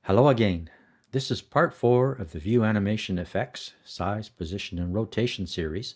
Hello again. This is part 4 of the View Animation Effects, Size, Position, and Rotation series,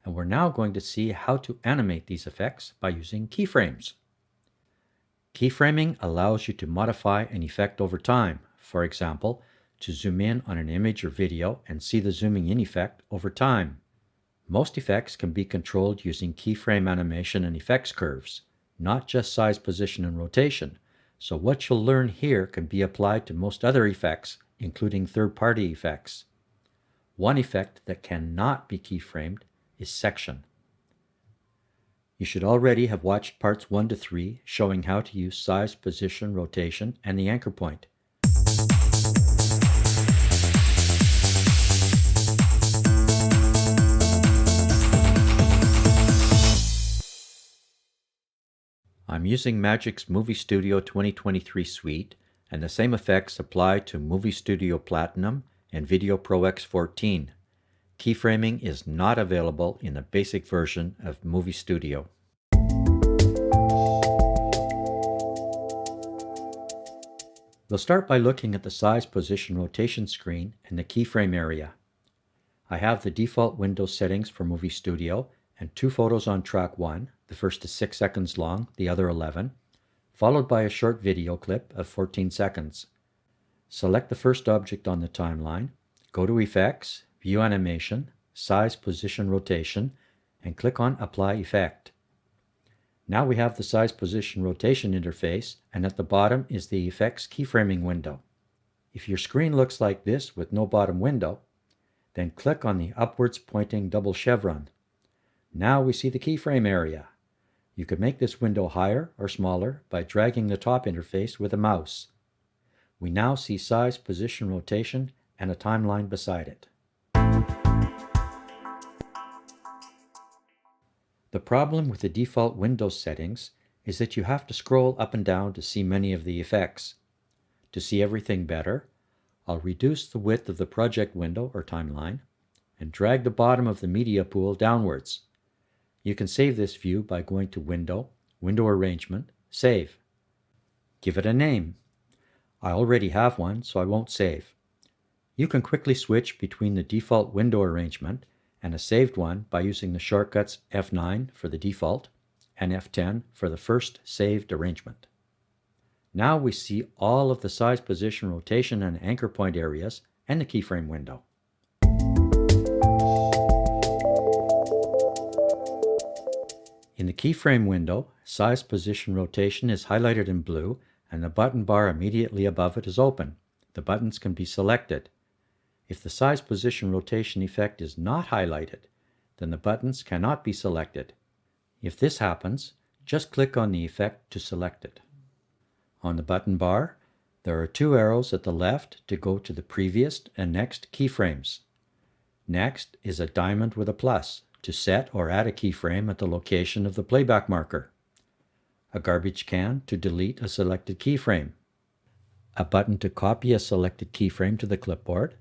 and we're now going to see how to animate these effects by using keyframes. Keyframing allows you to modify an effect over time, for example, to zoom in on an image or video and see the zooming in effect over time. Most effects can be controlled using keyframe animation and effects curves, not just size, position, and rotation. So what you'll learn here can be applied to most other effects, including third-party effects. One effect that cannot be keyframed is section. You should already have watched parts 1 to 3 showing how to use size, position, rotation, and the anchor point. I'm using Magix Movie Studio 2023 Suite, and the same effects apply to Movie Studio Platinum and Video Pro X14. Keyframing is not available in the basic version of Movie Studio. We'll start by looking at the size, position, rotation screen and the keyframe area. I have the default window settings for Movie Studio and 2 photos on track 1, the first is 6 seconds long, the other 11, followed by a short video clip of 14 seconds. Select the first object on the timeline, go to Effects, View Animation, Size, Position, Rotation, and click on Apply Effect. Now we have the Size, Position, Rotation interface, and at the bottom is the Effects Keyframing window. If your screen looks like this with no bottom window, then click on the upwards pointing double chevron. Now we see the keyframe area. You could make this window higher or smaller by dragging the top interface with a mouse. We now see size, position, rotation, and a timeline beside it. The problem with the default Windows settings is that you have to scroll up and down to see many of the effects. To see everything better, I'll reduce the width of the project window or timeline and drag the bottom of the media pool downwards. You can save this view by going to Window, Window Arrangement, Save. Give it a name. I already have one, so I won't save. You can quickly switch between the default window arrangement and a saved one by using the shortcuts F9 for the default and F10 for the first saved arrangement. Now we see all of the size, position, rotation, and anchor point areas and the keyframe window. In the keyframe window, size, position, rotation is highlighted in blue and the button bar immediately above it is open. The buttons can be selected. If the size, position, rotation effect is not highlighted, then the buttons cannot be selected. If this happens, just click on the effect to select it. On the button bar, there are 2 arrows at the left to go to the previous and next keyframes. Next is a diamond with a plus to set or add a keyframe at the location of the playback marker, a garbage can to delete a selected keyframe, a button to copy a selected keyframe to the clipboard,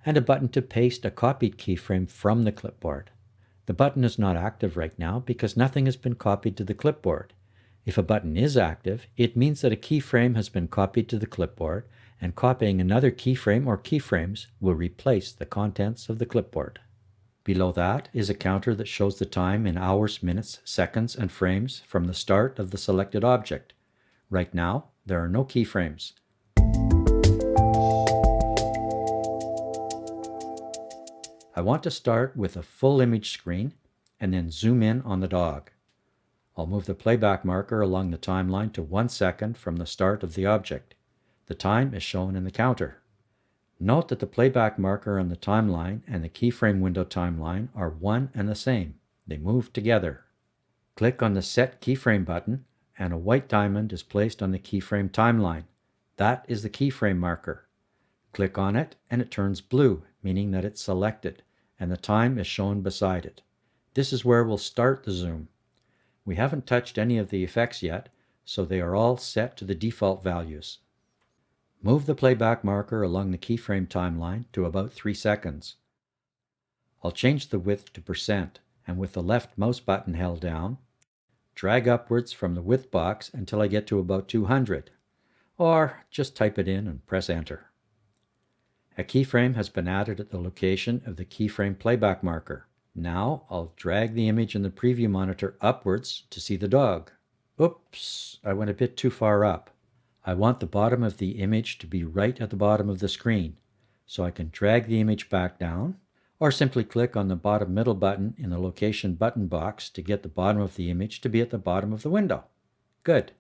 and a button to paste a copied keyframe from the clipboard. The button is not active right now because nothing has been copied to the clipboard. If a button is active, it means that a keyframe has been copied to the clipboard, and copying another keyframe or keyframes will replace the contents of the clipboard. Below that is a counter that shows the time in hours, minutes, seconds, and frames from the start of the selected object. Right now, there are no keyframes. I want to start with a full image screen and then zoom in on the dog. I'll move the playback marker along the timeline to 1 second from the start of the object. The time is shown in the counter. Note that the playback marker on the timeline and the keyframe window timeline are one and the same. They move together. Click on the Set Keyframe button and a white diamond is placed on the keyframe timeline. That is the keyframe marker. Click on it and it turns blue, meaning that it's selected, and the time is shown beside it. This is where we'll start the zoom. We haven't touched any of the effects yet, so they are all set to the default values. Move the playback marker along the keyframe timeline to about 3 seconds. I'll change the width to %, and with the left mouse button held down, drag upwards from the width box until I get to about 200. or just type it in and press enter. A keyframe has been added at the location of the keyframe playback marker. Now I'll drag the image in the preview monitor upwards to see the dog. Oops, I went a bit too far up. I want the bottom of the image to be right at the bottom of the screen, so I can drag the image back down, or simply click on the bottom middle button in the location button box to get the bottom of the image to be at the bottom of the window. Good.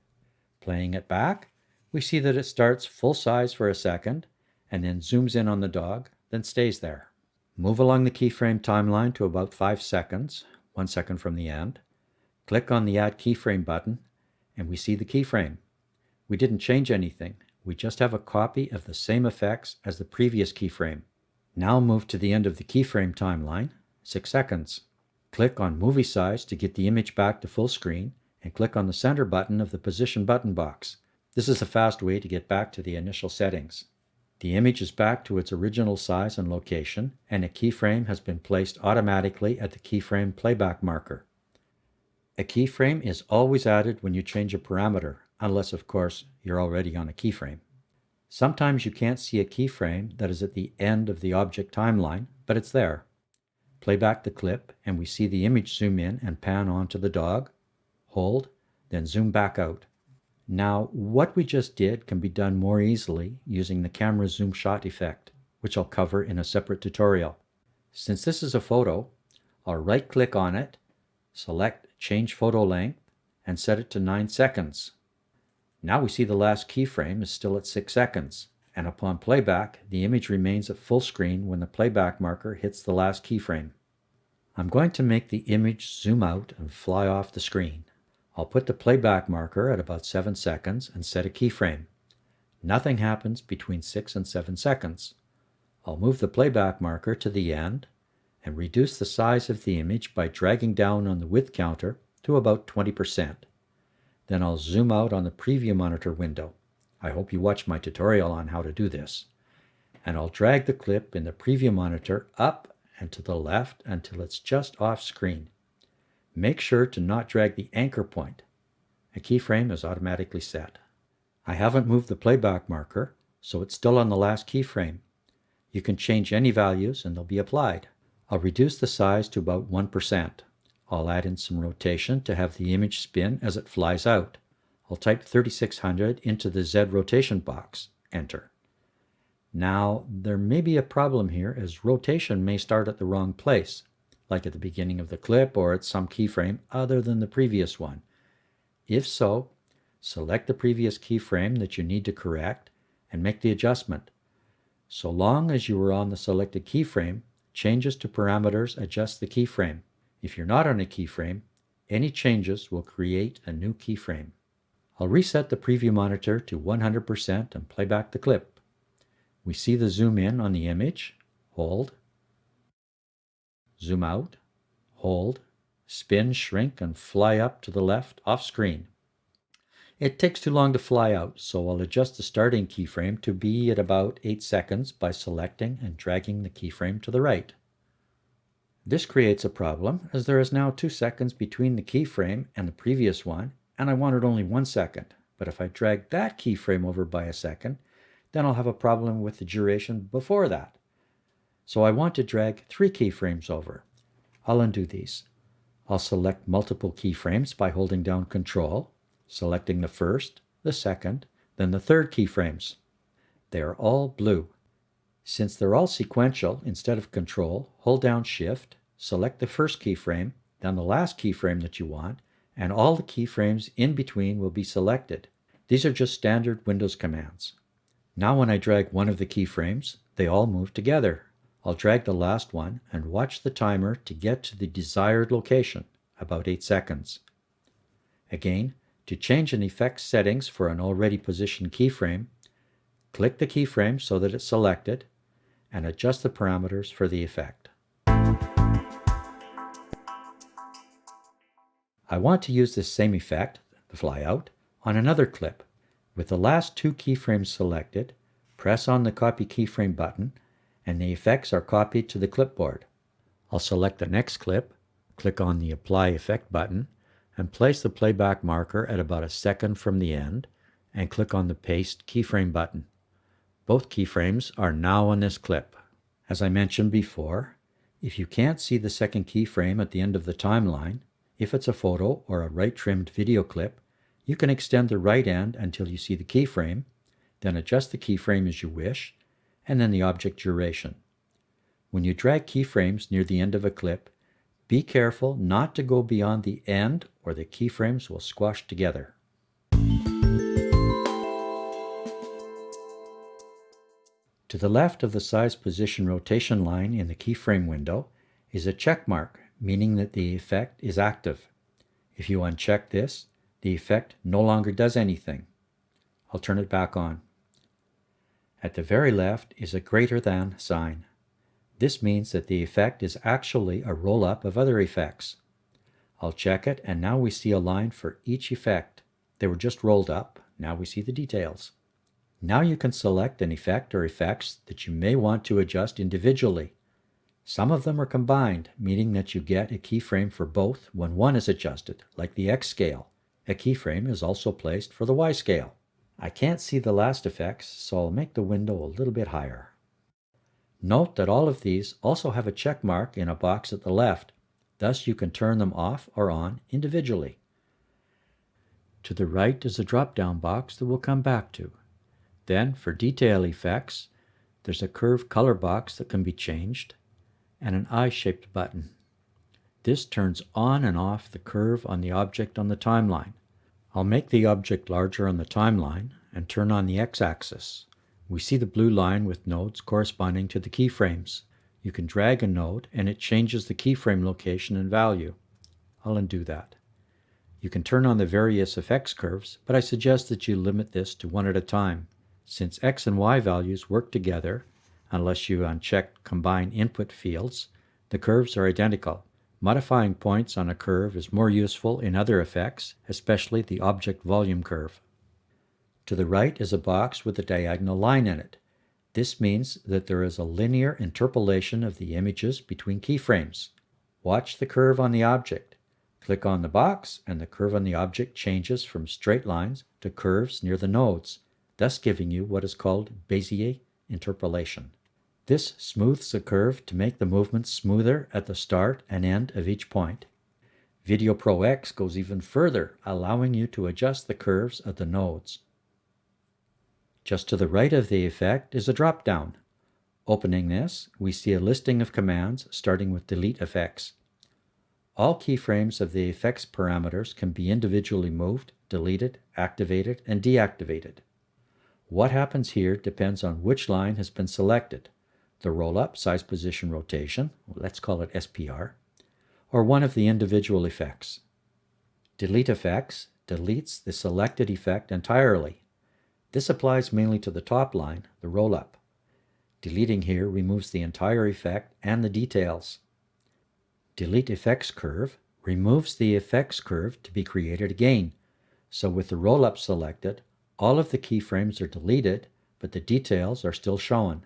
Playing it back, we see that it starts full size for a second, and then zooms in on the dog, then stays there. Move along the keyframe timeline to about 5 seconds, 1 second from the end. Click on the Add Keyframe button, and we see the keyframe. We didn't change anything. We just have a copy of the same effects as the previous keyframe. Now move to the end of the keyframe timeline, 6 seconds. Click on Movie Size to get the image back to full screen, and click on the center button of the Position button box. This is a fast way to get back to the initial settings. The image is back to its original size and location, and a keyframe has been placed automatically at the keyframe playback marker. A keyframe is always added when you change a parameter, unless of course you're already on a keyframe. Sometimes you can't see a keyframe that is at the end of the object timeline, but it's there. Play back the clip and we see the image zoom in and pan onto the dog, hold, then zoom back out. Now, what we just did can be done more easily using the camera zoom shot effect, which I'll cover in a separate tutorial. Since this is a photo, I'll right-click on it, select Change Photo Length, and set it to 9 seconds. Now we see the last keyframe is still at 6 seconds, and upon playback, the image remains at full screen when the playback marker hits the last keyframe. I'm going to make the image zoom out and fly off the screen. I'll put the playback marker at about 7 seconds and set a keyframe. Nothing happens between 6 and 7 seconds. I'll move the playback marker to the end and reduce the size of the image by dragging down on the width counter to about 20%. Then I'll zoom out on the preview monitor window. I hope you watched my tutorial on how to do this. And I'll drag the clip in the preview monitor up and to the left until it's just off screen. Make sure to not drag the anchor point. A keyframe is automatically set. I haven't moved the playback marker, so it's still on the last keyframe. You can change any values and they'll be applied. I'll reduce the size to about 1%. I'll add in some rotation to have the image spin as it flies out. I'll type 3600 into the Z rotation box. Enter. Now, there may be a problem here as rotation may start at the wrong place, like at the beginning of the clip or at some keyframe other than the previous one. If so, select the previous keyframe that you need to correct and make the adjustment. So long as you are on the selected keyframe, changes to parameters adjust the keyframe. If you're not on a keyframe, any changes will create a new keyframe. I'll reset the preview monitor to 100% and play back the clip. We see the zoom in on the image, hold, zoom out, hold, spin, shrink, and fly up to the left off screen. It takes too long to fly out, so I'll adjust the starting keyframe to be at about 8 seconds by selecting and dragging the keyframe to the right. This creates a problem as there is now 2 seconds between the keyframe and the previous one, and I wanted only 1 second. But if I drag that keyframe over by a second, then I'll have a problem with the duration before that. So I want to drag 3 keyframes over. I'll undo these. I'll select multiple keyframes by holding down Control, selecting the first, the second, then the third keyframes. They are all blue. Since they're all sequential, instead of Control, hold down Shift, select the first keyframe, then the last keyframe that you want, and all the keyframes in between will be selected. These are just standard Windows commands. Now when I drag one of the keyframes, they all move together. I'll drag the last one and watch the timer to get to the desired location, about 8 seconds. Again, to change an effect settings for an already positioned keyframe, click the keyframe so that it's selected, and adjust the parameters for the effect. I want to use this same effect, the flyout, on another clip. With the last 2 keyframes selected, press on the Copy Keyframe button, and the effects are copied to the clipboard. I'll select the next clip, click on the Apply Effect button, and place the playback marker at about 1 second from the end, and click on the Paste Keyframe button. Both keyframes are now on this clip. As I mentioned before, if you can't see the second keyframe at the end of the timeline, if it's a photo or a right-trimmed video clip, you can extend the right end until you see the keyframe, then adjust the keyframe as you wish, and then the object duration. When you drag keyframes near the end of a clip, be careful not to go beyond the end or the keyframes will squash together. To the left of the size position rotation line in the keyframe window is a check mark, meaning that the effect is active. If you uncheck this, the effect no longer does anything. I'll turn it back on. At the very left is a greater than sign. This means that the effect is actually a roll-up of other effects. I'll check it, and now we see a line for each effect. They were just rolled up. Now we see the details. Now you can select an effect or effects that you may want to adjust individually. Some of them are combined, meaning that you get a keyframe for both when one is adjusted, like the X scale. A keyframe is also placed for the Y scale. I can't see the last effects, so I'll make the window a little bit higher. Note that all of these also have a check mark in a box at the left, thus you can turn them off or on individually. To the right is a drop-down box that we'll come back to. Then, for detail effects, there's a curved color box that can be changed, and an eye-shaped button. This turns on and off the curve on the object on the timeline. I'll make the object larger on the timeline and turn on the X-axis. We see the blue line with nodes corresponding to the keyframes. You can drag a node and it changes the keyframe location and value. I'll undo that. You can turn on the various effects curves, but I suggest that you limit this to one at a time. Since X and Y values work together, unless you uncheck Combine Input fields, the curves are identical. Modifying points on a curve is more useful in other effects, especially the object volume curve. To the right is a box with a diagonal line in it. This means that there is a linear interpolation of the images between keyframes. Watch the curve on the object. Click on the box and the curve on the object changes from straight lines to curves near the nodes, thus giving you what is called Bezier interpolation. This smooths the curve to make the movement smoother at the start and end of each point. Video Pro X goes even further, allowing you to adjust the curves of the nodes. Just to the right of the effect is a drop-down. Opening this, we see a listing of commands starting with Delete Effects. All keyframes of the effects parameters can be individually moved, deleted, activated, and deactivated. What happens here depends on which line has been selected. The roll-up, size, position, rotation, let's call it SPR, or one of the individual effects. Delete Effects deletes the selected effect entirely. This applies mainly to the top line, the roll-up. Deleting here removes the entire effect and the details. Delete Effects Curve removes the effects curve to be created again. So with the roll-up selected, all of the keyframes are deleted, but the details are still shown.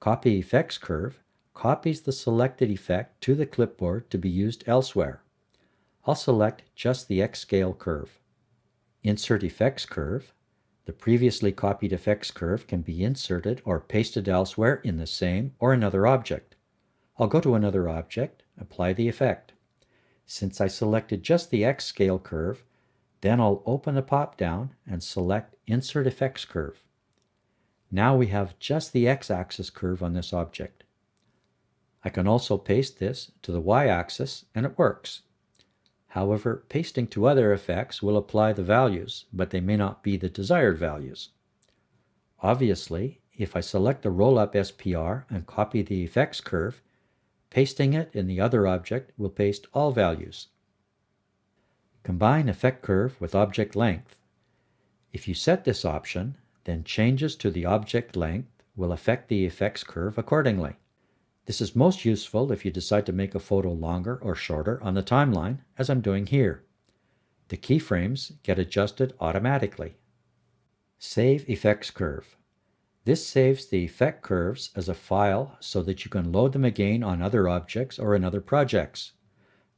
Copy Effects Curve copies the selected effect to the clipboard to be used elsewhere. I'll select just the X scale curve. Insert Effects Curve. The previously copied effects curve can be inserted or pasted elsewhere in the same or another object. I'll go to another object, apply the effect. Since I selected just the X scale curve, then I'll open the pop-down and select Insert Effects Curve. Now we have just the X-axis curve on this object. I can also paste this to the Y-axis and it works. However, pasting to other effects will apply the values, but they may not be the desired values. Obviously, if I select the roll-up SPR and copy the effects curve, pasting it in the other object will paste all values. Combine Effect Curve with Object Length. If you set this option, then changes to the object length will affect the effects curve accordingly. This is most useful if you decide to make a photo longer or shorter on the timeline, as I'm doing here. The keyframes get adjusted automatically. Save Effects Curve. This saves the effect curves as a file so that you can load them again on other objects or in other projects.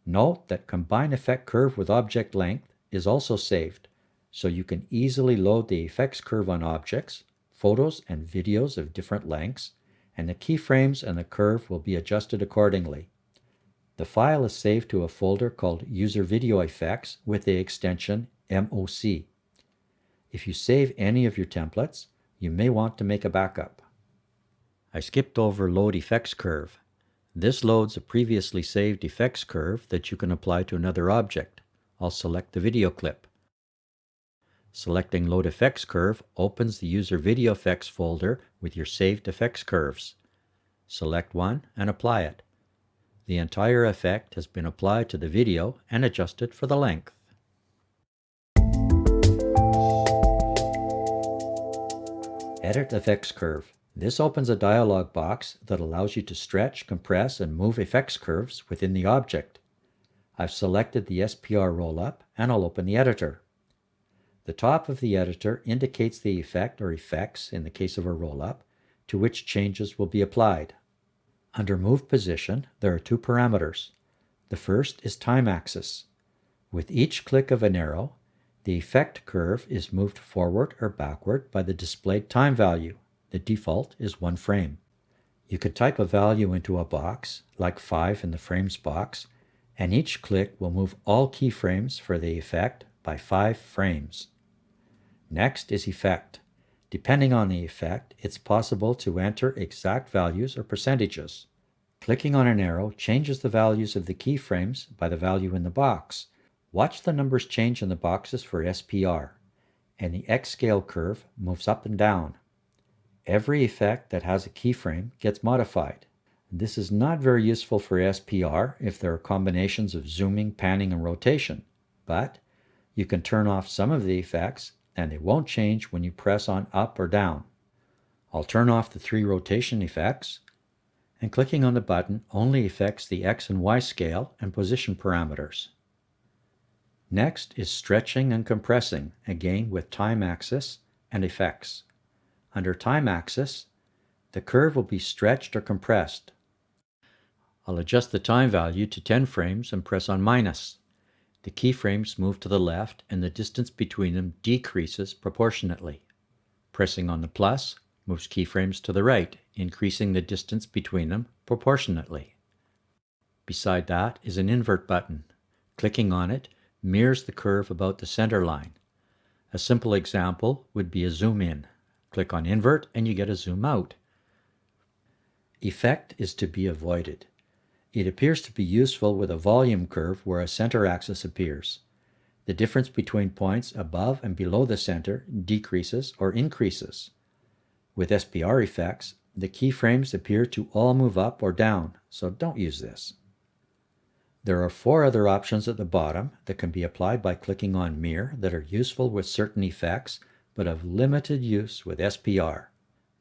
Note that Combine Effect Curve with Object Length is also saved. so you can easily load the effects curve on objects, photos and videos of different lengths, and the keyframes and the curve will be adjusted accordingly. The file is saved to a folder called User Video Effects with the extension MOC. If you save any of your templates, you may want to make a backup. I skipped over Load Effects Curve. This loads a previously saved effects curve that you can apply to another object. I'll select the video clip. Selecting Load Effects Curve opens the User Video Effects folder with your saved effects curves. Select one and apply it. The entire effect has been applied to the video and adjusted for the length. Edit Effects Curve. This opens a dialog box that allows you to stretch, compress, and move effects curves within the object. I've selected the SPR rollup and I'll open the editor. The top of the editor indicates the effect or effects, in the case of a rollup, to which changes will be applied. Under Move Position, there are two parameters. The first is Time Axis. With each click of an arrow, the effect curve is moved forward or backward by the displayed time value. The default is 1 frame. You could type a value into a box, like 5 in the Frames box, and each click will move all keyframes for the effect by 5 frames. Next is Effect. Depending on the effect, it's possible to enter exact values or percentages. Clicking on an arrow changes the values of the keyframes by the value in the box. Watch the numbers change in the boxes for SPR, and the X scale curve moves up and down. Every effect that has a keyframe gets modified. This is not very useful for SPR if there are combinations of zooming, panning, and rotation, but you can turn off some of the effects and they won't change when you press on up or down. I'll turn off the 3 rotation effects, and clicking on the button only affects the X and Y scale and position parameters. Next is Stretching and Compressing, again with Time Axis and Effects. Under Time Axis, the curve will be stretched or compressed. I'll adjust the time value to 10 frames and press on minus. The keyframes move to the left and the distance between them decreases proportionately. Pressing on the plus moves keyframes to the right, increasing the distance between them proportionately. Beside that is an invert button. Clicking on it mirrors the curve about the center line. A simple example would be a zoom in. Click on invert and you get a zoom out. Effect is to be avoided. It appears to be useful with a volume curve where a center axis appears. The difference between points above and below the center decreases or increases. With SPR effects, the keyframes appear to all move up or down, so don't use this. There are 4 other options at the bottom that can be applied by clicking on Mirror that are useful with certain effects but of limited use with SPR.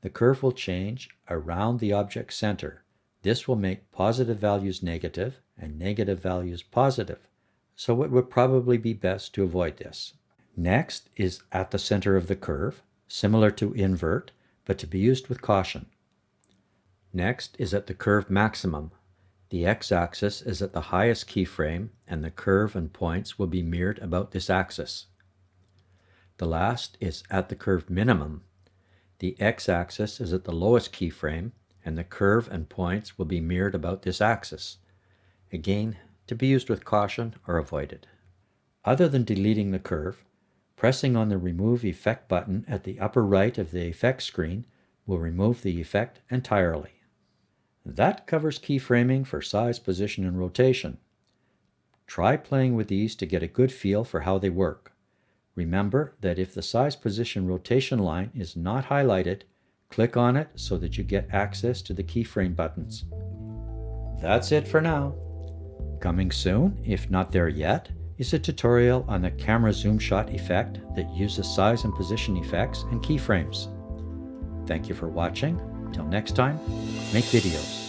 The curve will change around the object center. This will make positive values negative and negative values positive, so it would probably be best to avoid this. Next is at the center of the curve, similar to invert, but to be used with caution. Next is at the curve maximum. The x-axis is at the highest keyframe, and the curve and points will be mirrored about this axis. The last is at the curve minimum. The x-axis is at the lowest keyframe, and the curve and points will be mirrored about this axis. Again, to be used with caution or avoided. Other than deleting the curve, pressing on the Remove Effect button at the upper right of the effect screen will remove the effect entirely. That covers keyframing for size, position, and rotation. Try playing with these to get a good feel for how they work. Remember that if the size, position, rotation line is not highlighted, click on it so that you get access to the keyframe buttons. That's it for now. Coming soon, if not there yet, is a tutorial on the camera zoom shot effect that uses size and position effects and keyframes. Thank you for watching. Till next time, make videos.